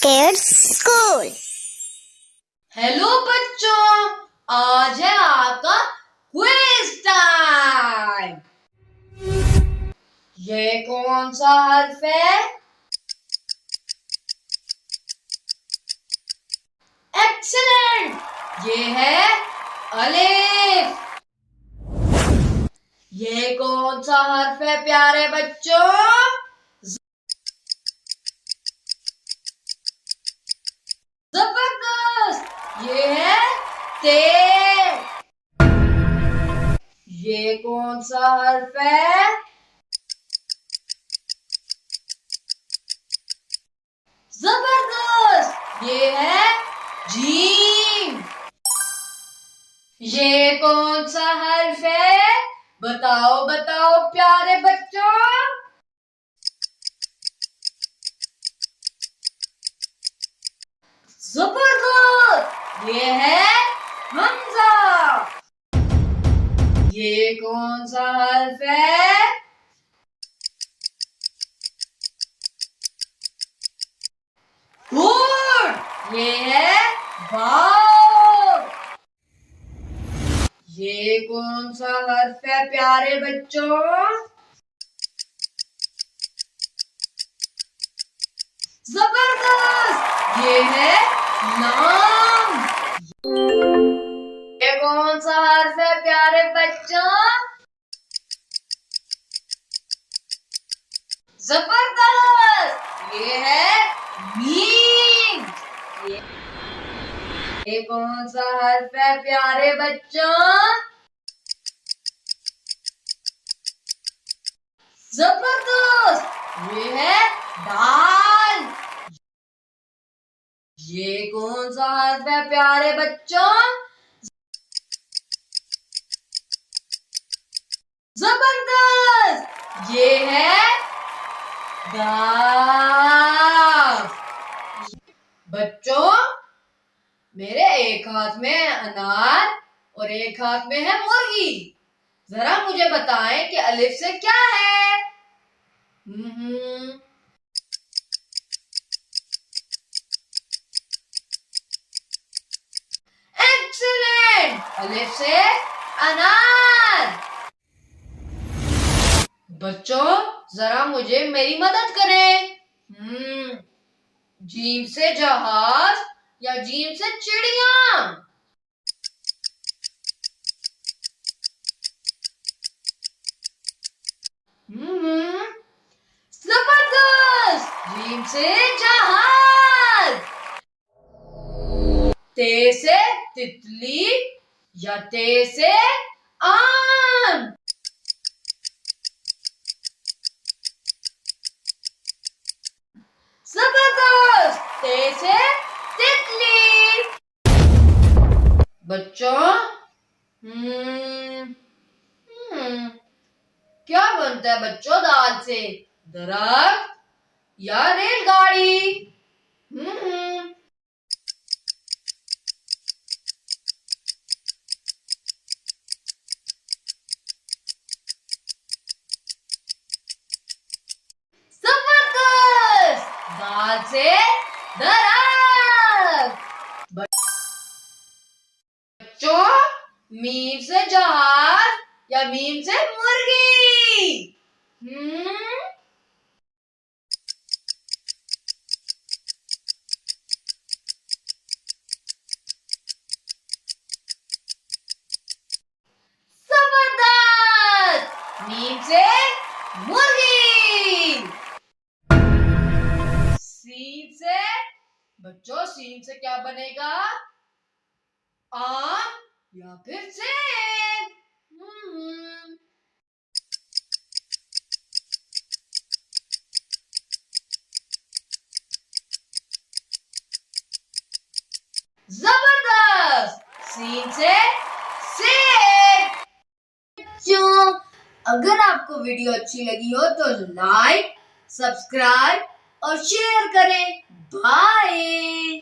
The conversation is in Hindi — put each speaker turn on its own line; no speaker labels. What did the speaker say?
Kids school.
हेलो बच्चों, आज है आपका क्विज टाइम। ये कौन सा हर्फ है? एक्सीलेंट, ये है अलिफ। ये कौन सा हर्फ है प्यारे बच्चों? जबरदस्त, ये है ते। ये कौन सा हर्फ है? जबरदस्त, ये है जीम। ये कौन सा हर्फ है? बताओ बताओ प्यारे बच्चों। जबरदस्त, ये है हमजा। ये कौन सा हर्फ है? गुड, ये है वाव। ये कौन सा हर्फ है प्यारे बच्चों? जबरदस्त, ये है लाम। ये कौन सा हर्फ है प्यारे बच्चों? जबरदस्त, ये है मीम। ये कौन सा हर्फ है प्यारे बच्चों? जबरदस्त, ये है दाल। ये कौन सा हर्फ है प्यारे बच्चों? जबरदस्त, ये है गाफ। बच्चों, मेरे एक हाथ में है अनार और एक हाथ में है मुर्गी। जरा मुझे बताएं कि अलिफ से क्या है? एक्सीलेंट, अलिफ से अनार। बच्चों, जरा मुझे मेरी मदद करें। जीम से जहाज या जीम से चिड़िया? जबरदस्त, जीम से जहाज। ते से तितली या ते से आम? जबरदस्त, ते से तितली। बच्चों, क्या बनता है बच्चों दाल से? दरख्त या रेलगाड़ी? जबरदस्त, दाल से दरख्त। बच्चों, मीम से जहाज या मीम से मुर्गी? जबरदस्त, मीम से मुर्गी। सीन से? बच्चों, सीन से क्या बनेगा? आम या फिर सेब? जबरदस्त, सीन से सेब। बच्चों, अगर आपको वीडियो अच्छी लगी हो तो लाइक, सब्सक्राइब और शेयर करें। बाय।